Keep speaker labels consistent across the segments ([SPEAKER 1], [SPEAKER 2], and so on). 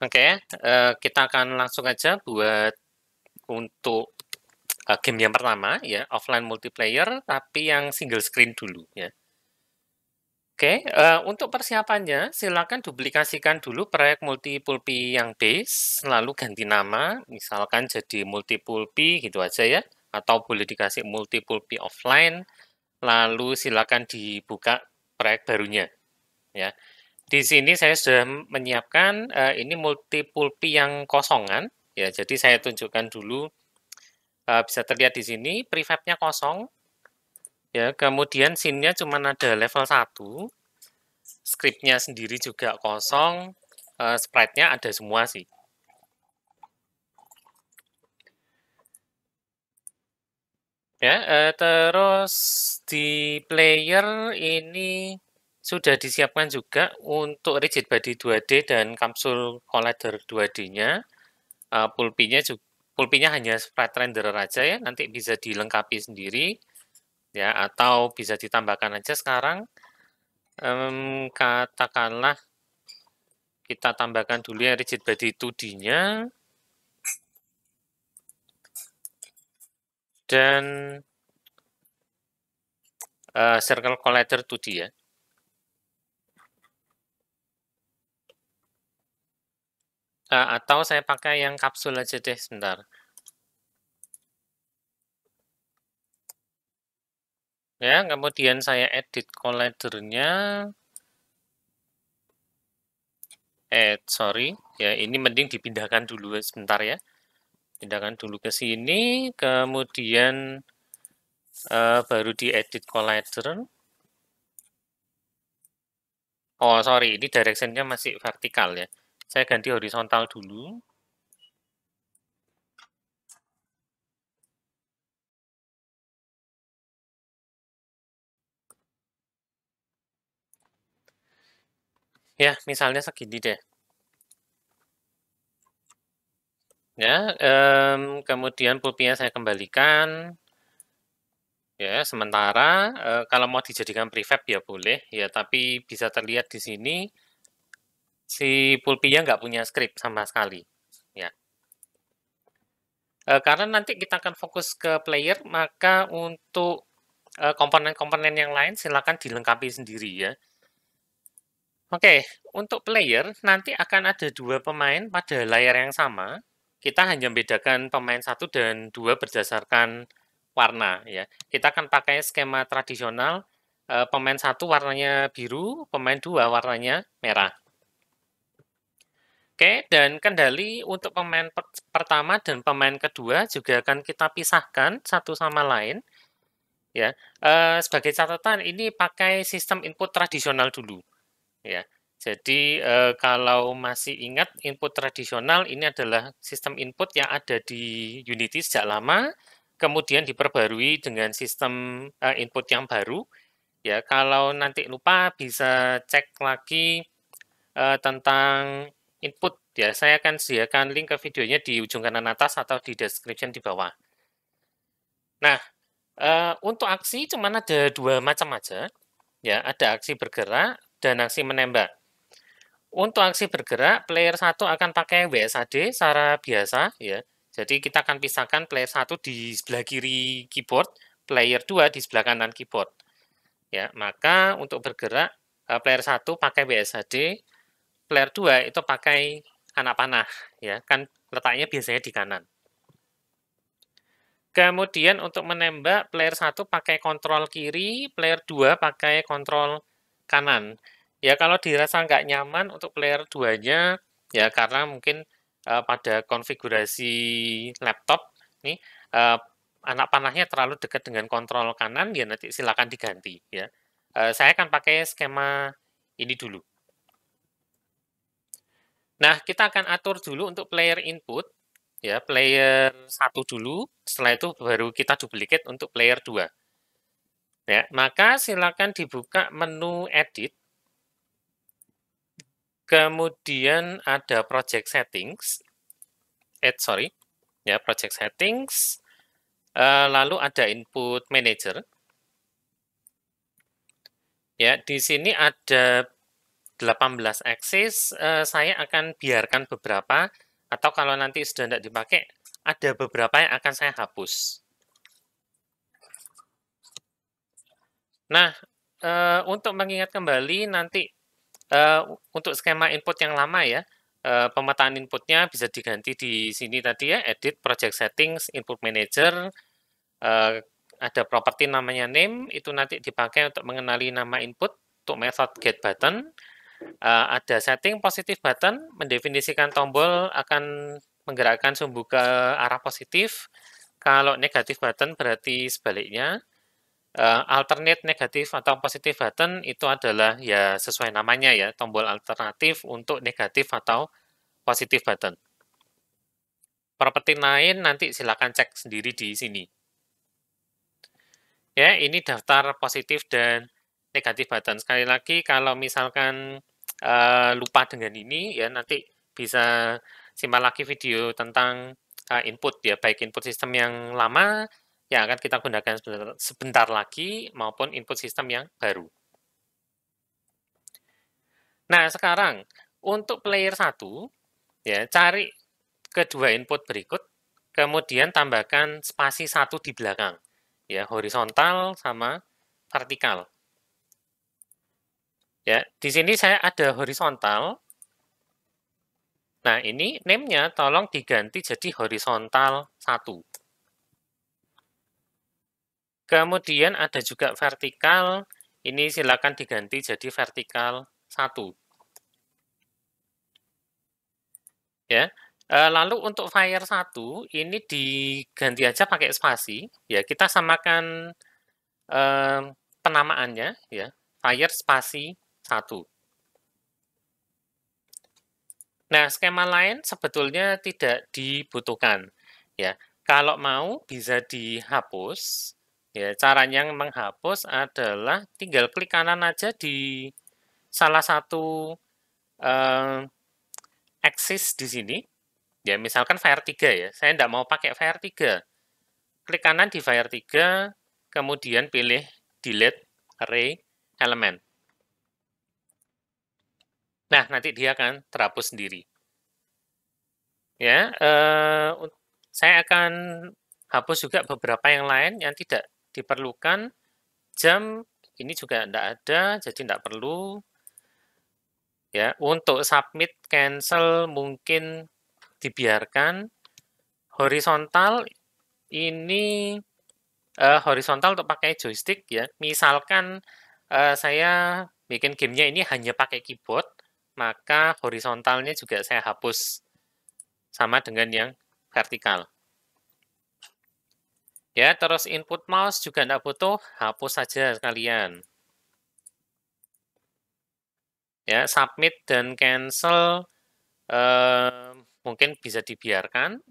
[SPEAKER 1] Oke, kita akan langsung aja buat untuk game yang pertama ya, offline multiplayer tapi yang single screen dulu ya. Oke, untuk persiapannya silakan duplikasikan dulu proyek Multipulpi yang base, lalu ganti nama, misalkan jadi Multipulpi gitu aja ya, atau boleh dikasih Multipulpi offline, lalu silakan dibuka proyek barunya ya. Di sini saya sudah menyiapkan ini Multipulpi yang kosongan ya, jadi saya tunjukkan dulu, bisa terlihat di sini prefabnya kosong ya, kemudian scene-nya cuma ada level 1, script-nya sendiri juga kosong, sprite-nya ada semua sih. Ya, terus di player ini sudah disiapkan juga untuk rigid body 2D dan kapsul collider 2D-nya. Pulpinya hanya sprite renderer aja ya, nanti bisa dilengkapi sendiri ya, atau bisa ditambahkan aja sekarang. Katakanlah kita tambahkan dulu ya rigid body 2D-nya dan circle collider 2D ya. Atau saya pakai yang kapsul aja deh sebentar. Ya, kemudian saya edit collider-nya. Sorry, ya ini mending dipindahkan dulu sebentar ya. Pindahkan dulu ke sini, kemudian baru diedit collider. Oh, sorry, ini direction-nya masih vertikal ya. Saya ganti horizontal dulu. Ya, misalnya segini deh. Ya, kemudian pulpinya saya kembalikan. Ya, sementara kalau mau dijadikan prefab ya boleh ya, tapi bisa terlihat di sini si pulpinya nggak punya script sama sekali. Ya. Karena nanti kita akan fokus ke player, maka untuk komponen-komponen yang lain silakan dilengkapi sendiri ya. Oke, untuk player nanti akan ada 2 pemain pada layar yang sama. Kita hanya membedakan pemain 1 dan 2 berdasarkan warna ya. Kita akan pakai skema tradisional, pemain 1 warnanya biru, pemain 2 warnanya merah. Oke, dan kendali untuk pemain pertama dan pemain kedua juga akan kita pisahkan satu sama lain. Ya, sebagai catatan ini pakai sistem input tradisional dulu. Ya, jadi kalau masih ingat input tradisional ini adalah sistem input yang ada di Unity sejak lama, kemudian diperbarui dengan sistem input yang baru. Ya, kalau nanti lupa bisa cek lagi tentang input ya. Saya akan sediakan link ke videonya di ujung kanan atas atau di description di bawah. Nah, untuk aksi cuma ada 2 macam aja. Ya, ada aksi bergerak dan aksi menembak. Untuk aksi bergerak, player 1 akan pakai WSAD secara biasa ya. Jadi kita akan pisahkan player 1 di sebelah kiri keyboard, player 2 di sebelah kanan keyboard. Ya, maka untuk bergerak player 1 pakai WSAD, player 2 itu pakai anak panah ya. Kan letaknya biasanya di kanan. Kemudian untuk menembak, player 1 pakai kontrol kiri, player 2 pakai kontrol kanan. Ya kalau dirasa nggak nyaman untuk player 2-nya, ya karena mungkin pada konfigurasi laptop, nih anak panahnya terlalu dekat dengan kontrol kanan, ya nanti silakan diganti. Ya. Saya akan pakai skema ini dulu. Nah, kita akan atur dulu untuk player input. Ya, player 1 dulu, setelah itu baru kita duplicate untuk player 2. Ya, maka silakan dibuka menu edit. Kemudian ada project settings. Ya, project settings. Lalu ada input manager. Ya, di sini ada 18 axis, saya akan biarkan beberapa, atau kalau nanti sudah tidak dipakai, ada beberapa yang akan saya hapus. Nah, untuk mengingat kembali nanti untuk skema input yang lama ya, pemetaan inputnya bisa diganti di sini tadi ya, edit project settings, input manager, ada properti namanya name, itu nanti dipakai untuk mengenali nama input, untuk method get button, ada setting positive button, mendefinisikan tombol akan menggerakkan sumbu ke arah positif, kalau negatif button berarti sebaliknya. Alternate negatif atau positif button itu adalah ya sesuai namanya ya, tombol alternatif untuk negatif atau positif button. Properti lain nanti silakan cek sendiri di sini. Ya, ini daftar positif dan negatif button. Sekali lagi kalau misalkan lupa dengan ini ya nanti bisa simak lagi video tentang input ya, baik input sistem yang lama yang akan kita gunakan sebentar lagi maupun input sistem yang baru. Nah, sekarang untuk player 1 ya, cari kedua input berikut, kemudian tambahkan spasi 1 di belakang. Ya, horizontal sama vertikal. Ya, di sini saya ada horizontal. Nah, ini name-nya tolong diganti jadi horizontal 1. Kemudian ada juga vertikal, ini silakan diganti jadi vertikal 1. Ya, lalu untuk fire 1, ini diganti aja pakai spasi, ya kita samakan penamaannya, ya, fire spasi 1. Nah, skema lain sebetulnya tidak dibutuhkan. Ya, kalau mau bisa dihapus. Ya, caranya menghapus adalah tinggal klik kanan aja di salah satu axis di sini. Ya, misalkan Fire 3 ya. Saya tidak mau pakai Fire 3. Klik kanan di Fire 3, kemudian pilih Delete Array Element. Nah, nanti dia akan terhapus sendiri. Ya, saya akan hapus juga beberapa yang lain yang tidak diperlukan. Jam ini juga tidak ada, jadi tidak perlu. Ya, untuk submit, cancel mungkin dibiarkan. Horizontal ini horizontal untuk pakai joystick ya. Misalkan saya bikin gamenya ini hanya pakai keyboard, maka horizontalnya juga saya hapus sama dengan yang vertikal. Ya, terus input mouse juga tidak butuh, hapus saja sekalian. Ya, submit dan cancel mungkin bisa dibiarkan.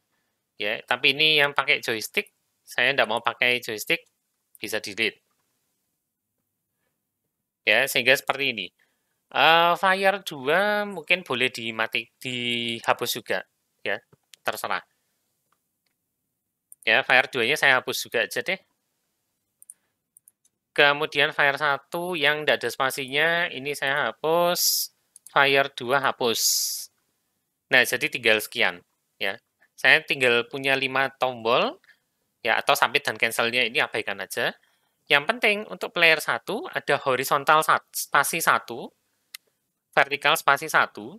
[SPEAKER 1] Ya, tapi ini yang pakai joystick, saya tidak mau pakai joystick, bisa delete. Ya, sehingga seperti ini. Fire 2 mungkin boleh dihapus juga, ya, terserah. Ya, Fire 2-nya saya hapus juga aja deh. Kemudian Fire 1 yang tidak ada spasinya, ini saya hapus. Fire 2 hapus. Nah, jadi tinggal sekian. Ya, saya tinggal punya 5 tombol, ya, atau submit dan cancel-nya ini abaikan aja. Yang penting untuk player 1 ada horizontal spasi 1, vertikal spasi 1,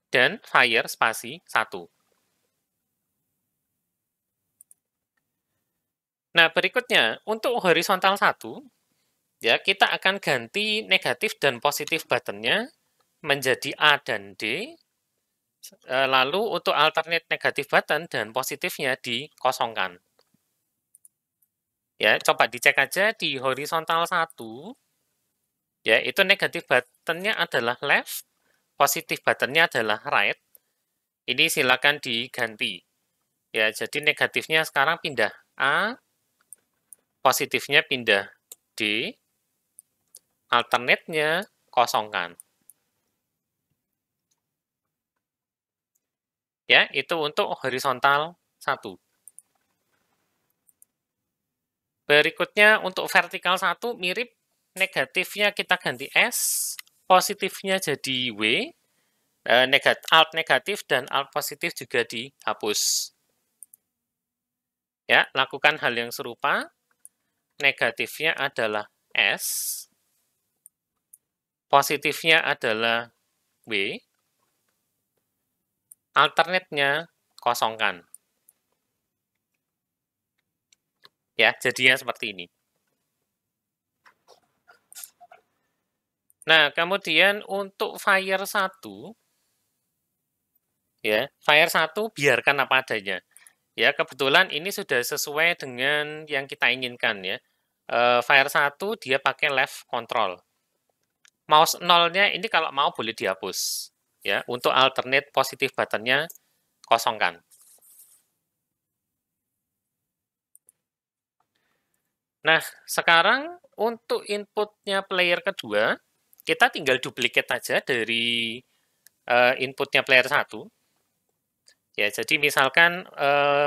[SPEAKER 1] dan fire spasi 1. Nah, berikutnya, untuk horizontal 1, ya, kita akan ganti negatif dan positif button-nya menjadi A dan D. Lalu untuk alternate negatif button dan positifnya dikosongkan. Ya, coba dicek aja di horizontal 1. Ya, itu negatif button-nya adalah left, positif button-nya adalah right. Ini silakan diganti. Ya, jadi negatifnya sekarang pindah A, positifnya pindah D, alternate-nya kosongkan. Ya, itu untuk horizontal 1. Berikutnya untuk vertikal 1 mirip, negatifnya kita ganti S, positifnya jadi W, alt negatif dan alt positif juga dihapus. Ya, lakukan hal yang serupa. Negatifnya adalah S, positifnya adalah W, alternate-nya kosongkan. Ya, jadinya seperti ini. Nah, kemudian untuk fire 1, ya, fire 1 biarkan apa adanya. Ya, kebetulan ini sudah sesuai dengan yang kita inginkan ya. Fire 1 dia pakai left control. Mouse 0-nya ini kalau mau boleh dihapus. Ya, untuk alternate positif button-nya kosongkan. Nah, sekarang untuk inputnya player kedua, kita tinggal duplicate aja dari inputnya player 1. Ya, jadi misalkan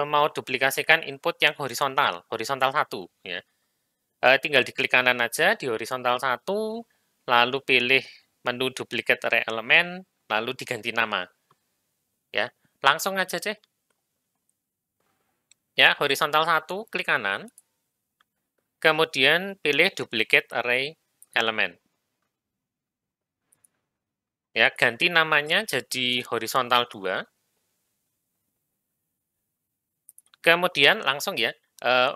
[SPEAKER 1] mau duplikasikan input yang horizontal 1 ya. Tinggal diklik kanan aja di horizontal 1, lalu pilih menu duplicate array element, lalu diganti nama. Ya, langsung aja deh. Ya, horizontal 1, klik kanan. Kemudian pilih duplicate array element. Ya, ganti namanya jadi horizontal 2. Kemudian langsung ya,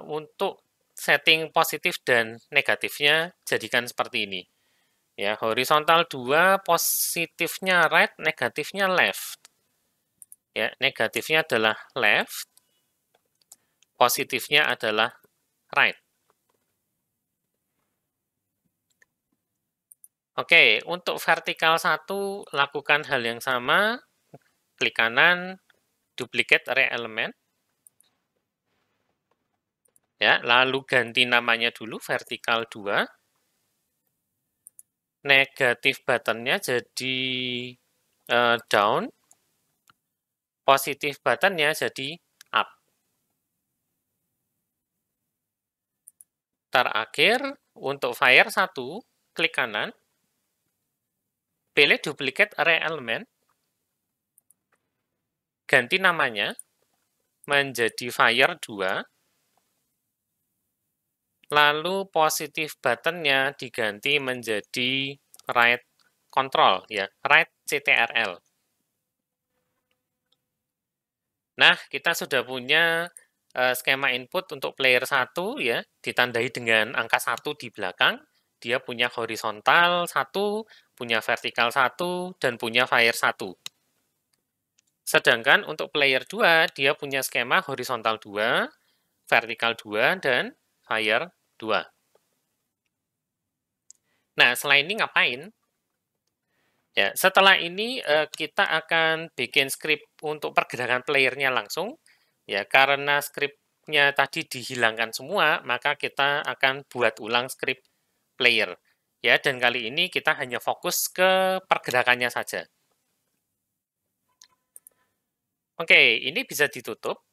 [SPEAKER 1] untuk setting positif dan negatifnya jadikan seperti ini. Ya, horizontal 2, positifnya right, negatifnya left. Ya, negatifnya adalah left, positifnya adalah right. Oke, untuk vertikal 1, lakukan hal yang sama, klik kanan, duplicate array element. Ya, lalu ganti namanya dulu vertikal 2. Negatif button-nya jadi down. Positif button-nya jadi up. Terakhir, untuk fire 1, klik kanan. Pilih duplicate array element. Ganti namanya menjadi fire 2. Lalu positif button-nya diganti menjadi right control ya, right CTRL. Nah, kita sudah punya skema input untuk player 1 ya, ditandai dengan angka 1 di belakang. Dia punya horizontal 1, punya vertikal 1, dan punya fire 1. Sedangkan untuk player 2, dia punya skema horizontal 2, vertikal 2, dan fire 2. Nah, setelah ini ngapain? Ya, setelah ini kita akan bikin script untuk pergerakan playernya langsung. Ya, karena scriptnya tadi dihilangkan semua, maka kita akan buat ulang script player. Ya, dan kali ini kita hanya fokus ke pergerakannya saja. Oke, ini bisa ditutup.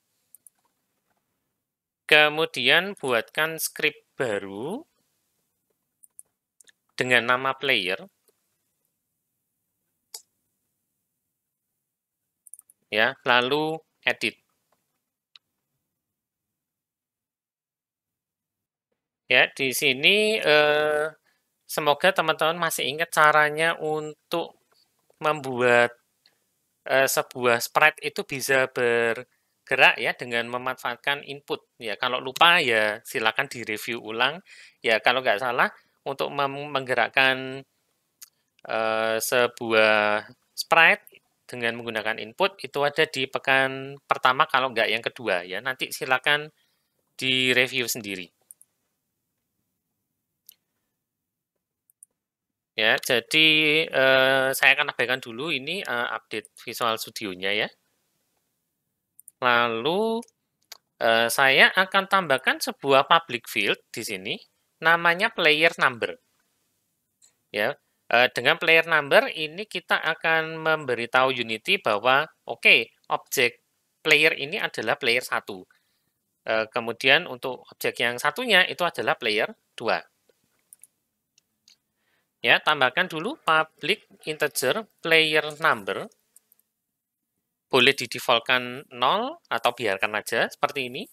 [SPEAKER 1] Kemudian buatkan script baru dengan nama player. Ya, lalu edit. Ya, di sini semoga teman-teman masih ingat caranya untuk membuat sebuah sprite itu bisa bergerak ya dengan memanfaatkan input. Ya, kalau lupa ya silakan direview ulang. Ya, kalau nggak salah untuk menggerakkan sebuah sprite dengan menggunakan input itu ada di pekan pertama kalau nggak yang kedua ya. Nanti silakan direview sendiri. Ya, jadi saya akan abaikan dulu ini update Visual Studio-nya ya. Lalu saya akan tambahkan sebuah public field di sini, namanya player number. Ya, dengan player number ini kita akan memberitahu Unity bahwa oke, objek player ini adalah player 1. Kemudian untuk objek yang satunya itu adalah player 2. Ya, tambahkan dulu public integer player number. Boleh di-default-kan 0 atau biarkan aja seperti ini.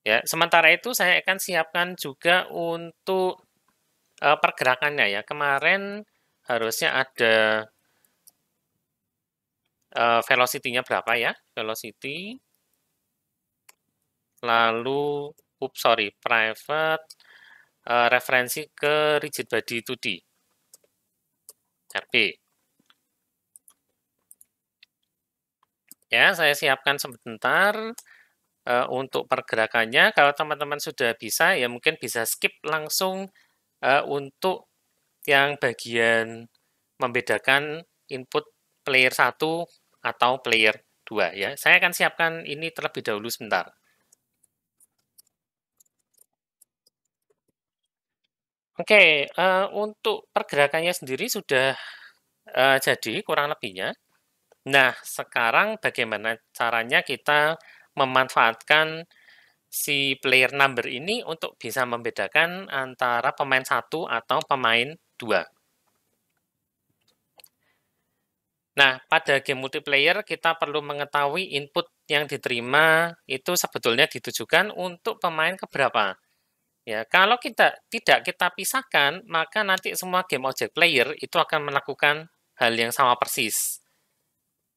[SPEAKER 1] Ya, sementara itu saya akan siapkan juga untuk pergerakannya ya. Kemarin harusnya ada velocity-nya berapa ya? Velocity, lalu, private, referensi ke rigid body 2D, RB. Ya, saya siapkan sebentar untuk pergerakannya. Kalau teman-teman sudah bisa, ya mungkin bisa skip langsung untuk yang bagian membedakan input player 1 atau player 2 ya. Saya akan siapkan ini terlebih dahulu sebentar. Oke, untuk pergerakannya sendiri sudah jadi kurang lebihnya. Nah, sekarang bagaimana caranya kita memanfaatkan si player number ini untuk bisa membedakan antara pemain 1 atau pemain 2. Nah, pada game multiplayer kita perlu mengetahui input yang diterima itu sebetulnya ditujukan untuk pemain keberapa. Ya, kalau tidak kita pisahkan, maka nanti semua game object player itu akan melakukan hal yang sama persis.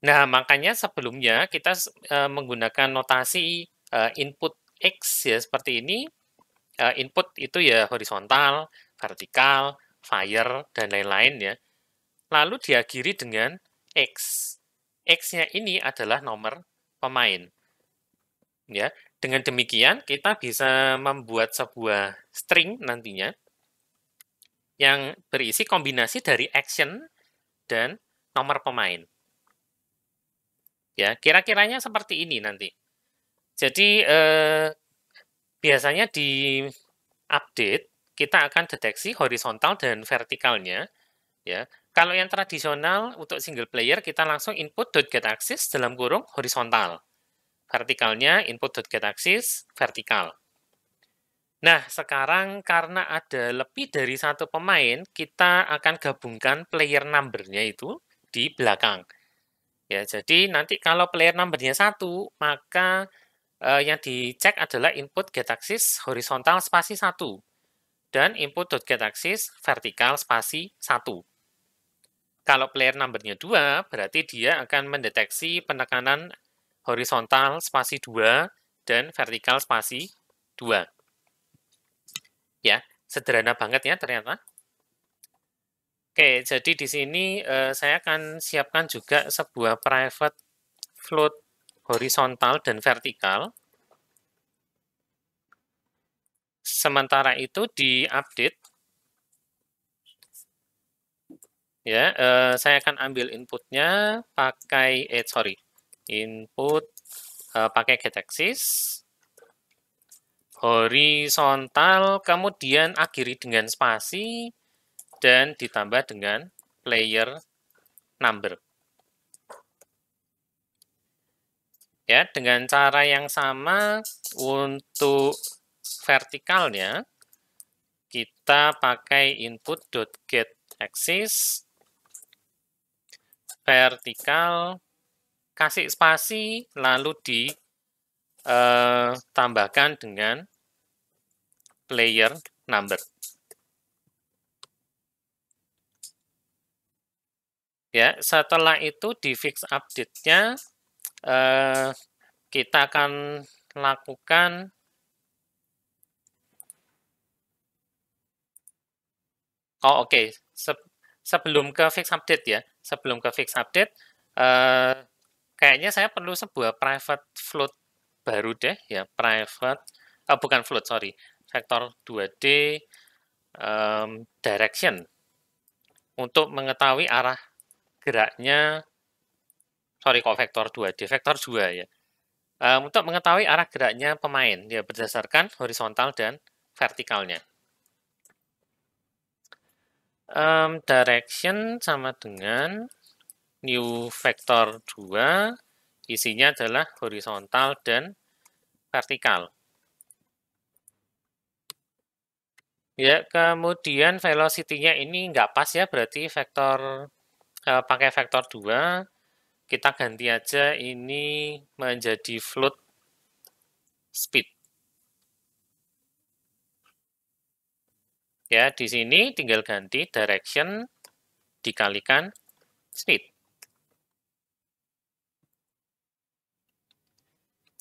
[SPEAKER 1] Nah, makanya sebelumnya kita menggunakan notasi input X ya seperti ini. Input itu ya horizontal, vertikal, fire, dan lain-lain ya. Lalu diakhiri dengan X. X-nya ini adalah nomor pemain. Ya, dengan demikian kita bisa membuat sebuah string nantinya yang berisi kombinasi dari action dan nomor pemain. Ya, kira-kiranya seperti ini nanti. Jadi biasanya di update kita akan deteksi horizontal dan vertikalnya. Ya, kalau yang tradisional untuk single player kita langsung input.getAxis dalam kurung horizontal. Vertikalnya input.getAxis vertikal. Nah, sekarang karena ada lebih dari satu pemain, kita akan gabungkan player number-nya itu di belakang. Ya, jadi nanti kalau player number-nya 1, maka yang dicek adalah input getAxis horizontal spasi 1 dan input.getAxis vertikal spasi 1. Kalau player number-nya 2, berarti dia akan mendeteksi penekanan horizontal spasi 2 dan vertikal spasi 2. Ya, sederhana banget ya ternyata. Oke, jadi di sini saya akan siapkan juga sebuah private float horizontal dan vertikal. Sementara itu di update, ya, saya akan ambil inputnya pakai, input pakai getAxis, horizontal, kemudian akhiri dengan spasi, dan ditambah dengan player number. Ya, dengan cara yang sama untuk vertikalnya, kita pakai input.getAxis, vertikal, kasih spasi, lalu ditambahkan dengan player number. Ya, setelah itu di fix update-nya kita akan lakukan sebelum ke fix update ya, sebelum ke fix update kayaknya saya perlu sebuah private float baru deh ya, bukan float, vektor 2D direction untuk mengetahui arah geraknya, kok vektor 2D, vektor 2 ya. Untuk mengetahui arah geraknya pemain, ya berdasarkan horizontal dan vertikalnya. Direction sama dengan new vektor 2, isinya adalah horizontal dan vertikal. Ya, kemudian velocity-nya ini nggak pas ya, berarti pakai vektor 2. Kita ganti aja ini menjadi float speed. Ya, di sini tinggal ganti direction dikalikan speed.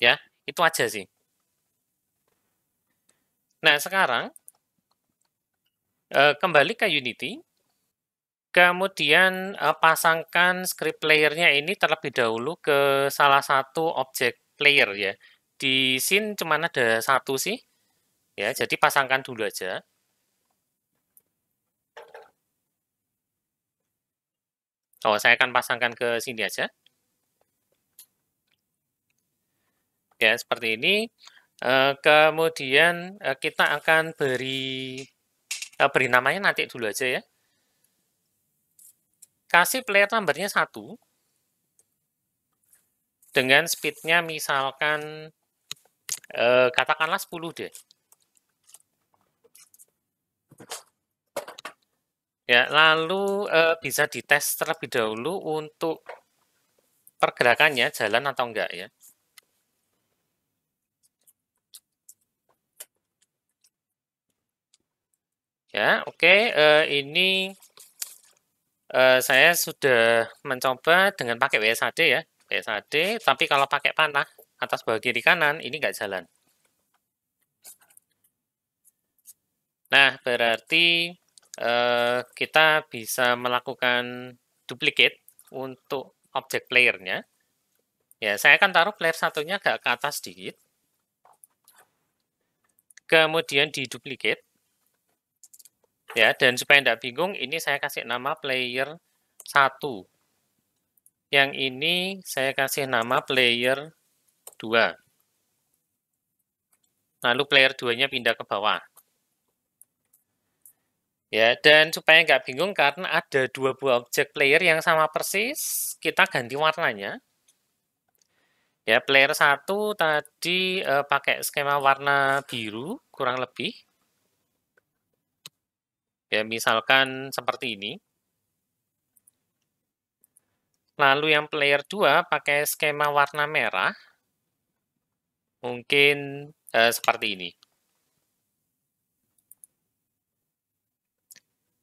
[SPEAKER 1] Ya, itu aja sih. Nah, sekarang kembali ke Unity. Kemudian pasangkan script player-nya ini terlebih dahulu ke salah satu objek player ya. Di scene cuma ada satu sih, ya. Jadi pasangkan dulu aja. Oh, saya akan pasangkan ke sini aja. Ya, seperti ini. Kemudian kita akan beri namanya nanti dulu aja ya. Kasih player numbernya 1. Dengan speednya misalkan katakanlah 10 deh. Ya, lalu bisa dites terlebih dahulu untuk pergerakannya jalan atau enggak ya. Ya, oke. Ini saya sudah mencoba dengan pakai WSAD ya. WSAD, tapi kalau pakai panah atas bawah kiri kanan ini enggak jalan. Nah, berarti kita bisa melakukan duplicate untuk objek player-nya. Ya, saya akan taruh player satunya agak ke atas sedikit. Kemudian di duplicate. Ya, dan supaya tidak bingung, ini saya kasih nama player 1. Yang ini saya kasih nama player 2. Lalu player 2-nya pindah ke bawah. Ya, dan supaya nggak bingung karena ada 2 buah objek player yang sama persis, kita ganti warnanya. Ya, player 1 tadi pakai skema warna biru, kurang lebih. Ya, misalkan seperti ini. Lalu yang player 2 pakai skema warna merah, mungkin seperti ini.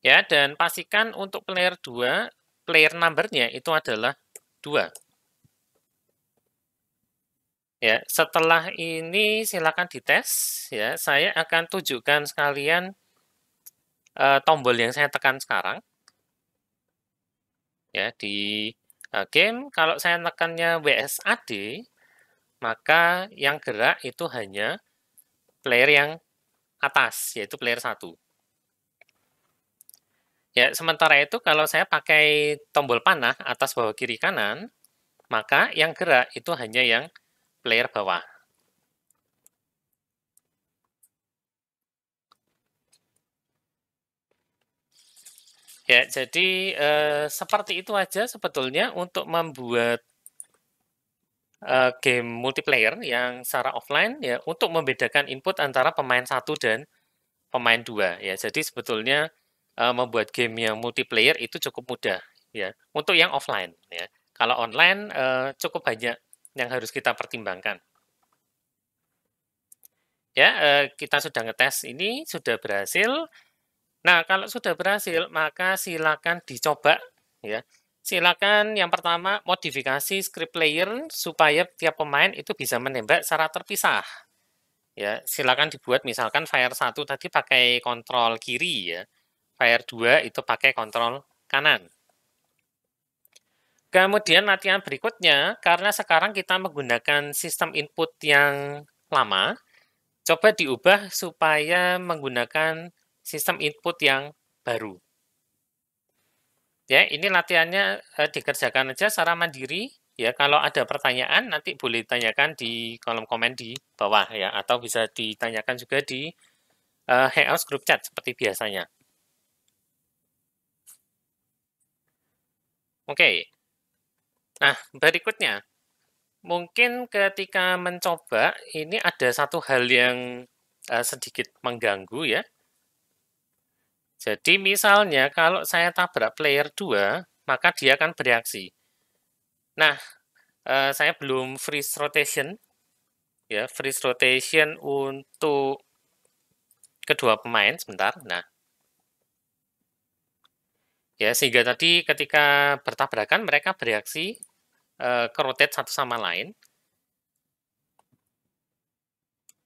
[SPEAKER 1] Ya, dan pastikan untuk player 2, player number-nya itu adalah 2. Ya, setelah ini silakan dites ya. Saya akan tunjukkan sekalian tombol yang saya tekan sekarang. Ya, di game kalau saya tekannya WSAD, maka yang gerak itu hanya player yang atas, yaitu player 1. Ya, sementara itu kalau saya pakai tombol panah atas bawah kiri kanan, maka yang gerak itu hanya yang player bawah. Ya, jadi seperti itu aja sebetulnya untuk membuat game multiplayer yang secara offline ya untuk membedakan input antara pemain 1 dan pemain 2 ya. Jadi sebetulnya membuat game yang multiplayer itu cukup mudah ya untuk yang offline ya. Kalau online cukup banyak yang harus kita pertimbangkan. Ya, kita sudah ngetes ini sudah berhasil. Nah, kalau sudah berhasil, maka silakan dicoba ya. Silakan yang pertama modifikasi script player supaya tiap pemain itu bisa menembak secara terpisah. Ya, silakan dibuat misalkan fire 1 tadi pakai kontrol kiri ya. Fire 2 itu pakai kontrol kanan. Kemudian latihan berikutnya, karena sekarang kita menggunakan sistem input yang lama, coba diubah supaya menggunakan sistem input yang baru. Ya, ini latihannya dikerjakan aja secara mandiri. Ya, kalau ada pertanyaan nanti boleh ditanyakan di kolom komen di bawah ya, atau bisa ditanyakan juga di Hangouts group chat seperti biasanya. Oke. Nah, berikutnya mungkin ketika mencoba ini ada satu hal yang sedikit mengganggu ya. Jadi misalnya kalau saya tabrak player 2, maka dia akan bereaksi. Nah, saya belum freeze rotation, ya, freeze rotation untuk kedua pemain sebentar. Nah, ya sehingga tadi ketika bertabrakan mereka bereaksi ke rotate satu sama lain,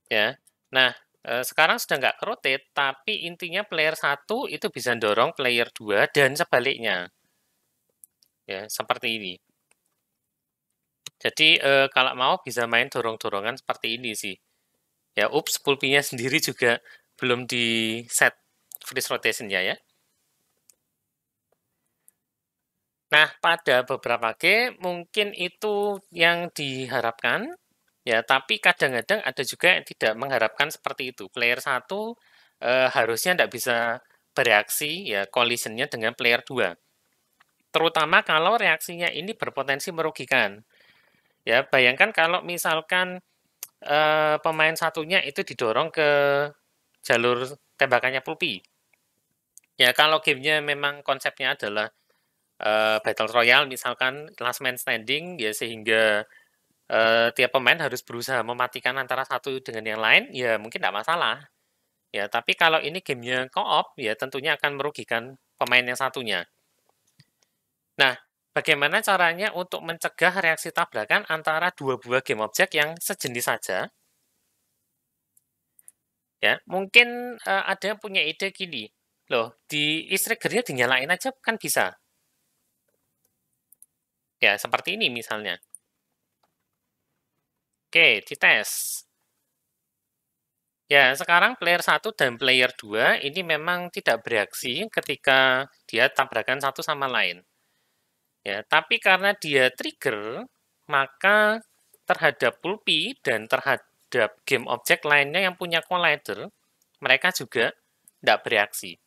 [SPEAKER 1] ya. Nah, sekarang sudah nggak ke rotate, tapi intinya player 1 itu bisa dorong player 2 dan sebaliknya, ya, seperti ini. Jadi kalau mau bisa main dorong-dorongan seperti ini sih. Ya, ups, pulpinya sendiri juga belum di set freeze rotation-nya ya. Nah, pada beberapa game mungkin itu yang diharapkan, ya, tapi kadang-kadang ada juga yang tidak mengharapkan seperti itu. Player 1 harusnya tidak bisa bereaksi, ya, collision-nya dengan player 2. Terutama kalau reaksinya ini berpotensi merugikan. Ya, bayangkan kalau misalkan pemain satunya itu didorong ke jalur tembakannya Pulpi. Ya, kalau gamenya memang konsepnya adalah Battle Royale, misalkan last man standing, ya sehingga tiap pemain harus berusaha mematikan antara satu dengan yang lain, ya mungkin tidak masalah. Ya, tapi kalau ini gamenya co-op, ya tentunya akan merugikan pemain yang satunya. Nah, bagaimana caranya untuk mencegah reaksi tabrakan antara dua buah game objek yang sejenis saja? Ya, mungkin ada yang punya ide gini, loh, di trigger-nya dinyalain aja kan bisa. Ya, seperti ini misalnya. Oke, dites. Ya, sekarang player 1 dan player 2 ini memang tidak bereaksi ketika dia tabrakan satu sama lain. Ya, tapi karena dia trigger, maka terhadap pulpi dan terhadap game objek lainnya yang punya collider, mereka juga tidak bereaksi.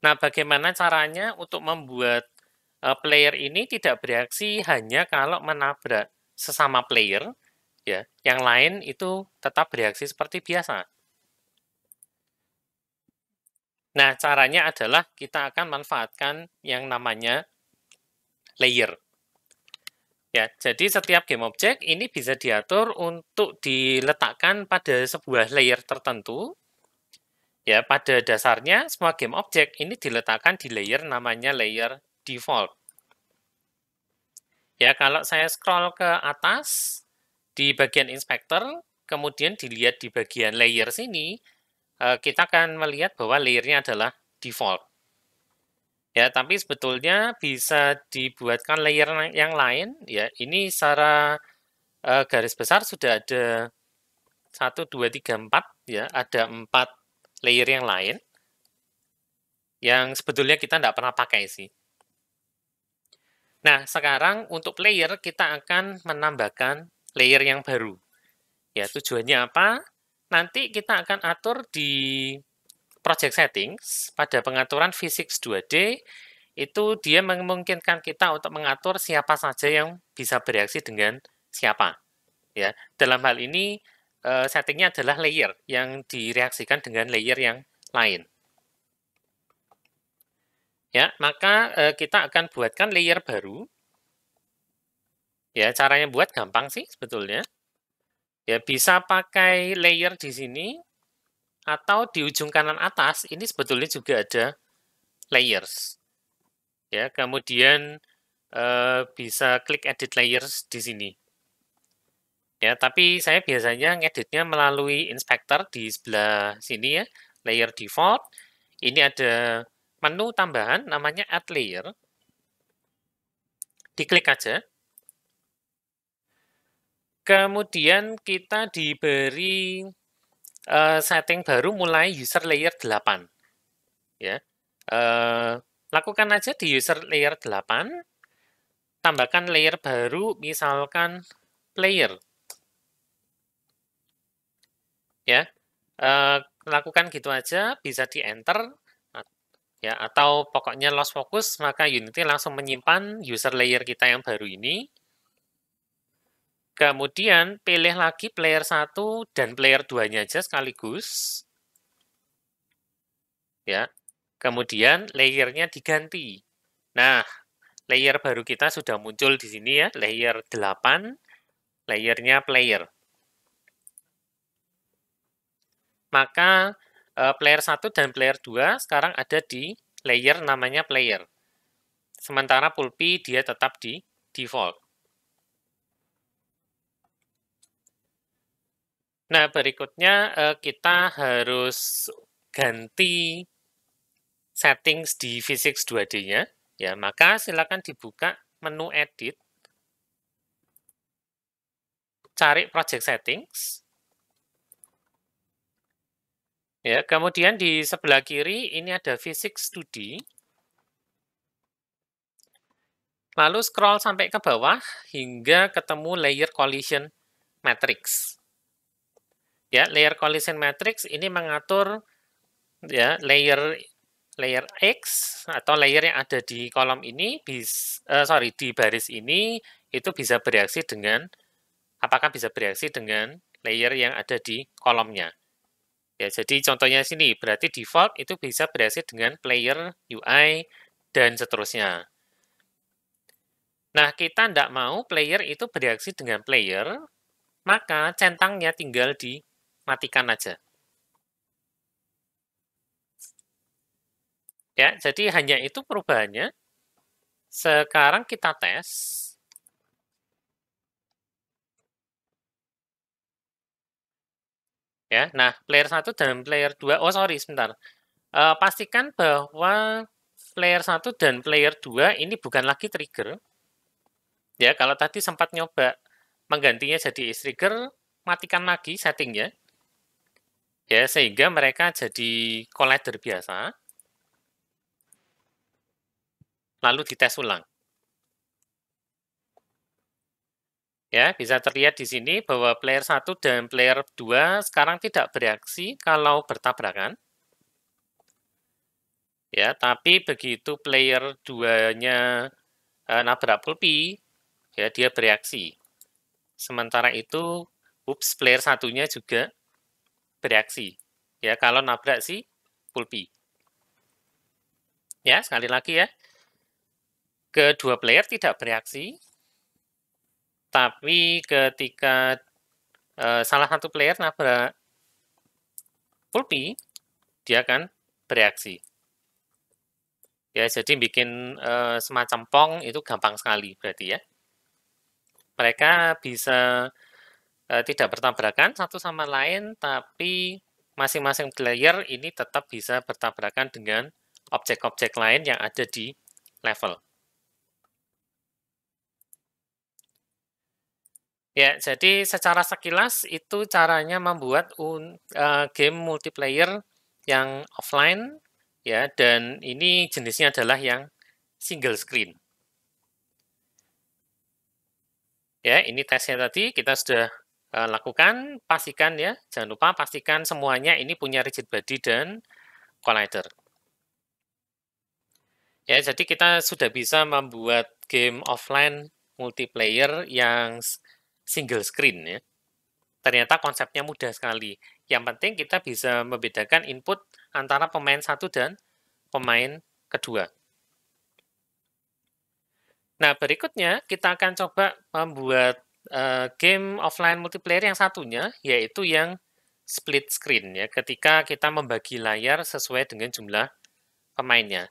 [SPEAKER 1] Nah, bagaimana caranya untuk membuat player ini tidak bereaksi hanya kalau menabrak sesama player, ya, yang lain itu tetap bereaksi seperti biasa. Nah, caranya adalah kita akan manfaatkan yang namanya layer. Ya, jadi setiap game objek ini bisa diatur untuk diletakkan pada sebuah layer tertentu. Ya, pada dasarnya semua game objek ini diletakkan di layer namanya layer default. Ya, kalau saya scroll ke atas di bagian inspector, kemudian dilihat di bagian layer sini, kita akan melihat bahwa layernya adalah default. Ya, tapi sebetulnya bisa dibuatkan layer yang lain. Ya, ini secara garis besar sudah ada 1, 2, 3, 4. Ya, ada 4 layer yang lain yang sebetulnya kita tidak pernah pakai sih. Nah, sekarang untuk layer kita akan menambahkan layer yang baru. Ya, tujuannya apa? Nanti kita akan atur di project settings pada pengaturan physics 2D itu dia memungkinkan kita untuk mengatur siapa saja yang bisa bereaksi dengan siapa. Ya, dalam hal ini settingnya adalah layer yang direaksikan dengan layer yang lain. Ya, maka kita akan buatkan layer baru. Ya, caranya buat gampang sih sebetulnya. Ya, bisa pakai layer di sini atau di ujung kanan atas ini sebetulnya juga ada layers. Ya, kemudian bisa klik edit layers di sini. Ya, tapi saya biasanya ngeditnya melalui inspector di sebelah sini ya, layer default. Ini ada menu tambahan namanya add layer. Diklik aja. Kemudian kita diberi setting baru mulai user layer 8. Ya. Lakukan aja di user layer 8. Tambahkan layer baru misalkan player. Ya. Lakukan gitu aja, bisa di enter. Ya, atau pokoknya lost focus, maka Unity langsung menyimpan user layer kita yang baru ini. Kemudian pilih lagi player 1 dan player 2-nya aja sekaligus. ya. Kemudian layernya diganti. Nah, layer baru kita sudah muncul di sini ya, layer 8, layernya player. Maka player 1 dan player 2 sekarang ada di layer namanya player. Sementara Pulpy dia tetap di default. Nah, berikutnya kita harus ganti settings di Physics 2D-nya. Ya, maka silakan dibuka menu edit, cari project settings. Ya, kemudian di sebelah kiri ini ada Physics 2D. Lalu scroll sampai ke bawah hingga ketemu layer collision matrix. Ya, layer collision matrix ini mengatur ya layer X atau layer yang ada di kolom ini di baris ini itu bisa bereaksi dengan layer yang ada di kolomnya. Ya, jadi contohnya sini berarti default itu bisa bereaksi dengan player, UI dan seterusnya. Nah, kita tidak mau player itu bereaksi dengan player, maka centangnya tinggal dimatikan aja. Ya, jadi hanya itu perubahannya. Sekarang kita tes. Ya, nah player 1 dan player 2, oh sorry sebentar. Pastikan bahwa player 1 dan player 2 ini bukan lagi trigger. Ya, kalau tadi sempat nyoba menggantinya jadi is trigger, matikan lagi settingnya. Ya, sehingga mereka jadi collider biasa. Lalu dites ulang. Ya, bisa terlihat di sini bahwa player 1 dan player 2 sekarang tidak bereaksi kalau bertabrakan. Ya, tapi begitu player 2-nya nabrak Pulpy, ya dia bereaksi. Sementara itu, player 1-nya juga bereaksi. Ya, kalau nabrak si Pulpy. Ya, sekali lagi ya. Kedua player tidak bereaksi, tapi ketika salah satu player nabrak Pulpy, dia akan bereaksi. Ya, jadi bikin semacam pong itu gampang sekali berarti ya. Mereka bisa tidak bertabrakan satu sama lain, tapi masing-masing player ini tetap bisa bertabrakan dengan objek-objek lain yang ada di level. Ya, jadi secara sekilas itu caranya membuat game multiplayer yang offline, ya, dan ini jenisnya adalah yang single screen. Ya, ini tesnya tadi kita sudah lakukan, pastikan ya, jangan lupa pastikan semuanya ini punya rigid body dan collider. Ya, jadi kita sudah bisa membuat game offline multiplayer yang single screen ya. Ternyata konsepnya mudah sekali. Yang penting kita bisa membedakan input antara pemain satu dan pemain kedua. Nah, berikutnya kita akan coba membuat game offline multiplayer yang satunya, yaitu yang split screen ya, ketika kita membagi layar sesuai dengan jumlah pemainnya.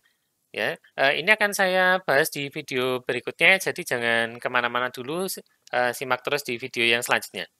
[SPEAKER 1] Ya, ini akan saya bahas di video berikutnya, jadi jangan kemana-mana dulu, simak terus di video yang selanjutnya.